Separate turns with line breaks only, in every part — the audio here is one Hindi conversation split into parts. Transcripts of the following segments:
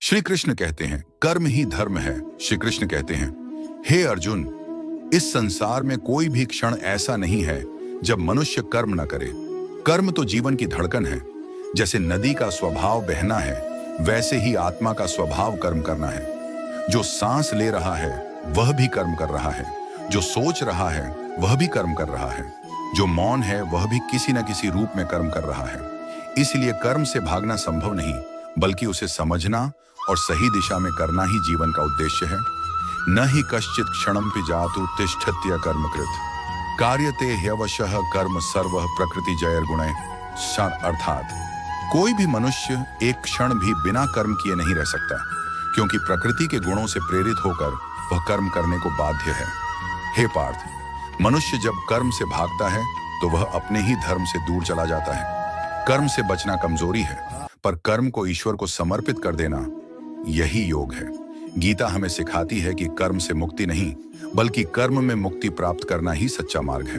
श्री कृष्ण कहते हैं कर्म ही धर्म है। श्री कृष्ण कहते हैं, हे अर्जुन, इस संसार में कोई भी क्षण ऐसा नहीं है जब मनुष्य कर्म न करे। कर्म तो जीवन की धड़कन है। जैसे नदी का स्वभाव बहना है, वैसे ही आत्मा का स्वभाव कर्म करना है। जो सांस ले रहा है वह भी कर्म कर रहा है, जो सोच रहा है वह भी कर्म कर रहा है, जो मौन है वह भी किसी न किसी रूप में कर्म कर रहा है। इसलिए कर्म से भागना संभव नहीं, बल्कि उसे समझना और सही दिशा में करना ही जीवन का उद्देश्य है। न ही कश्चित क्षणमपि जातु तिष्ठत्य कर्मकृत कार्यते ह्यवशः कर्म सर्व प्रकृति जयर्गुणे। अर्थात कोई भी मनुष्य एक क्षण भी बिना कर्म किए नहीं रह सकता, क्योंकि प्रकृति के गुणों से प्रेरित होकर वह कर्म करने को बाध्य है। हे पार्थ, मनुष्य जब कर्म से भागता है तो वह अपने ही धर्म से दूर चला जाता है। कर्म से बचना कमजोरी है, पर कर्म को ईश्वर को समर्पित कर देना यही योग है। गीता हमें सिखाती है कि कर्म से मुक्ति नहीं, बल्कि कर्म में मुक्ति प्राप्त करना ही सच्चा मार्ग है।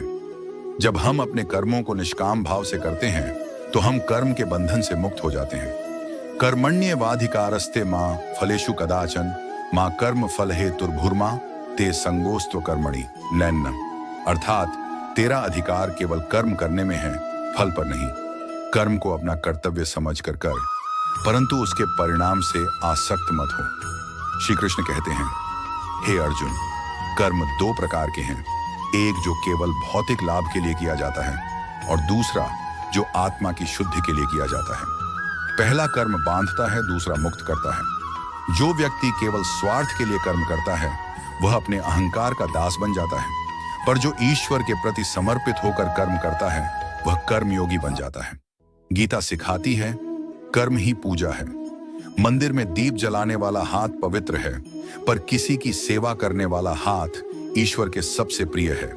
जब हम अपने कर्मों को निष्काम भाव से करते हैं तो हम कर्म के बंधन से मुक्त हो जाते हैं। कर्मण्येवाधिकारस्ते मां फलेषु कदाचन मां कर्म फल हेतुर्भुर्मा ते संगोस्त्व कर्मणि नैन्नम। अर्थात तेरा अधिकार केवल कर्म करने में है, फल पर नहीं। कर्म को अपना कर्तव्य समझकर कर, परंतु उसके परिणाम से आसक्त मत हो। श्री कृष्ण कहते हैं, हे अर्जुन, कर्म दो प्रकार के हैं। एक जो केवल भौतिक लाभ के लिए किया जाता है, और दूसरा जो आत्मा की शुद्धि के लिए किया जाता है। पहला कर्म बांधता है, दूसरा मुक्त करता है। जो व्यक्ति केवल स्वार्थ के लिए कर्म करता है वह अपने अहंकार का दास बन जाता है, पर जो ईश्वर के प्रति समर्पित होकर कर्म करता है वह कर्मयोगी बन जाता है। गीता सिखाती है, कर्म ही पूजा है। मंदिर में दीप जलाने वाला हाथ पवित्र है, पर किसी की सेवा करने वाला हाथ ईश्वर के सबसे प्रिय है।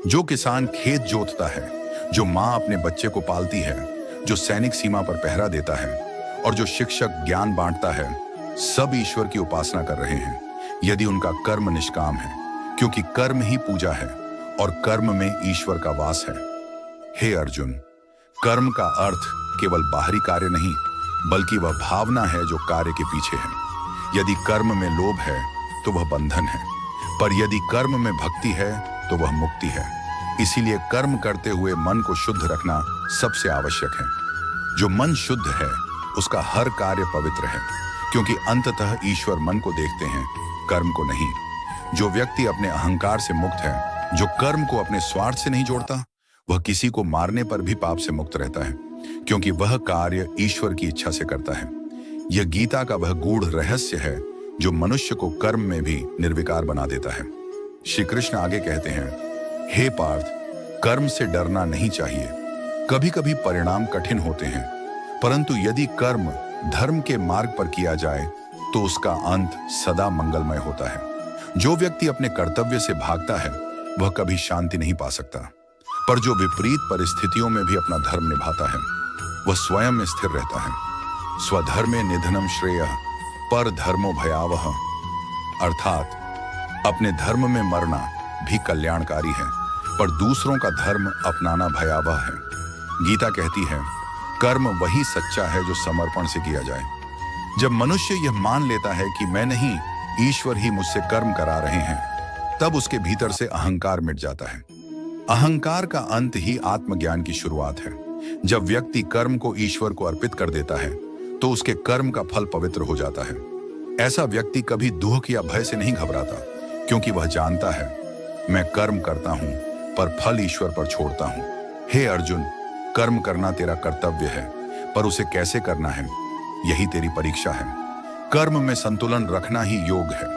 जो किसान खेत जोतता है, जो माँ अपने बच्चे को पालती है, जो सैनिक सीमा पर पहरा देता है, और जो शिक्षक ज्ञान बांटता है, सब ईश्वर की उपासना कर रहे हैं, यदि उनका कर्म निष्काम है, क्योंकि कर्म ही पूजा है और कर्म में ईश्वर का वास है। हे अर्जुन, कर्म का अर्थ केवल बाहरी कार्य नहीं, बल्कि वह भावना है जो कार्य के पीछे है। यदि कर्म में लोभ है तो वह बंधन है, पर यदि कर्म में भक्ति है तो वह मुक्ति है। इसीलिए कर्म करते हुए मन को शुद्ध रखना सबसे आवश्यक है। जो मन शुद्ध है उसका हर कार्य पवित्र है, क्योंकि अंततः ईश्वर मन को देखते हैं, कर्म को नहीं। जो व्यक्ति अपने अहंकार से मुक्त है, जो कर्म को अपने स्वार्थ से नहीं जोड़ता, वह किसी को मारने पर भी पाप से मुक्त रहता है, क्योंकि वह कार्य ईश्वर की इच्छा से करता है। यह गीता का वह गूढ़ रहस्य है जो मनुष्य को कर्म में भी निर्विकार बना देता है। श्री कृष्ण आगे कहते हैं, हे पार्थ, कर्म से डरना नहीं चाहिए। कभी कभी परिणाम कठिन होते हैं, परंतु यदि कर्म धर्म के मार्ग पर किया जाए तो उसका अंत सदा मंगलमय होता है। जो व्यक्ति अपने कर्तव्य से भागता है वह कभी शांति नहीं पा सकता, पर जो विपरीत परिस्थितियों में भी अपना धर्म निभाता है वह स्वयं में स्थिर रहता है। स्वधर्मे निधनम श्रेयः पर धर्मो भयावह। अर्थात अपने धर्म में मरना भी कल्याणकारी है, पर दूसरों का धर्म अपनाना भयावह है। गीता कहती है, कर्म वही सच्चा है जो समर्पण से किया जाए। जब मनुष्य यह मान लेता है कि मैं नहीं, ईश्वर ही मुझसे कर्म करा रहे हैं, तब उसके भीतर से अहंकार मिट जाता है। अहंकार का अंत ही आत्मज्ञान की शुरुआत है। जब व्यक्ति कर्म को ईश्वर को अर्पित कर देता है तो उसके कर्म का फल पवित्र हो जाता है। ऐसा व्यक्ति कभी दुख या भय से नहीं घबराता, क्योंकि वह जानता है, मैं कर्म करता हूं पर फल ईश्वर पर छोड़ता हूं। हे अर्जुन, कर्म करना तेरा कर्तव्य है, पर उसे कैसे करना है यही तेरी परीक्षा है। कर्म में संतुलन रखना ही योग है।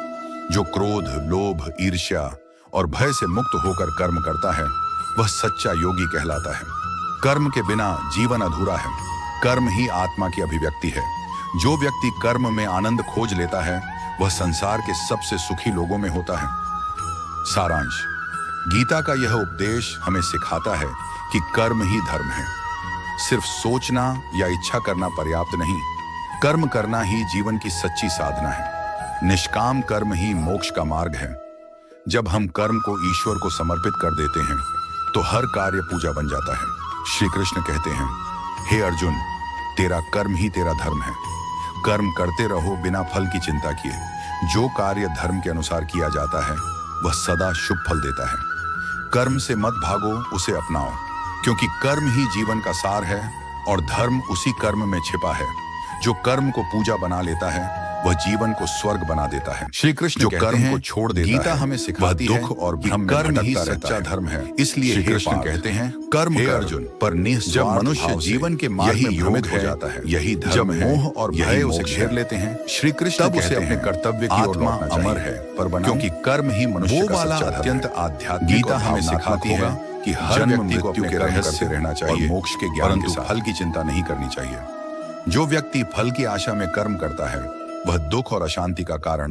जो क्रोध, लोभ, ईर्ष्या और भय से मुक्त होकर कर्म करता है वह सच्चा योगी कहलाता है। कर्म के बिना जीवन अधूरा है। कर्म ही आत्मा की अभिव्यक्ति है। जो व्यक्ति कर्म में आनंद खोज लेता है वह संसार के सबसे सुखी लोगों में होता है। सारांश, गीता का यह उपदेश हमें सिखाता है कि कर्म ही धर्म है। सिर्फ सोचना या इच्छा करना पर्याप्त नहीं, कर्म करना ही जीवन की सच्ची साधना है। निष्काम कर्म ही मोक्ष का मार्ग है। जब हम कर्म को ईश्वर को समर्पित कर देते हैं तो हर कार्य पूजा बन जाता है। श्री कृष्ण कहते हैं, हे अर्जुन, तेरा कर्म ही तेरा धर्म है। कर्म करते रहो बिना फल की चिंता किए। जो कार्य धर्म के अनुसार किया जाता है वह सदा शुभ फल देता है। कर्म से मत भागो, उसे अपनाओ, क्योंकि कर्म ही जीवन का सार है और धर्म उसी कर्म में छिपा है। जो कर्म को पूजा बना लेता है वह जीवन को स्वर्ग बना देता है। श्री कृष्ण जो कर्म को छोड़ देता
गीता
है,
हमें सिखाती है
दुख और
कि
भ्रम में
कर्म ही
भटकता
सच्चा
रहता है।
धर्म है।
इसलिए
श्री
हे
कृष्ण
पार्थ,
कहते हैं
कर्म
हे
कर
अर्जुन,
पर
जब
निस्वार्थ
मनुष्य
भाव से
जीवन के मार्ग
यही
में
योग
भ्रमित हो
है,
जाता है,
यही
जब
धर्म है,
मोह और
यही
भय उसे
मोक्ष
घेर
है।
लेते हैं,
श्री कृष्ण
तब उसे
कहते
अपने
हैं,
कर्तव्य की ओर
आत्मा
लौटना
अमर
चाहिए।
है, पर बनाओ,
क्योंकि कर्म ही मनुष्य
वो
का
वाला
सच्चा धर्म
अत्यंत
है।
आध्यात्मिक
गीता
और
हमें
भावनात्मक
सिखाती
होगा
है
कि हर
जन्म
व्यक्ति को
मृत्यु
अपने
के
कर्म
रहस्य
करते रहना चाहिए
और मोक्ष के ज्ञान
परंतु
के साथ।
फल की चिंता नहीं करनी चाहिए। जो व्यक्ति फल की आशा में कर्म करता है वह दुख और अशांति का कारण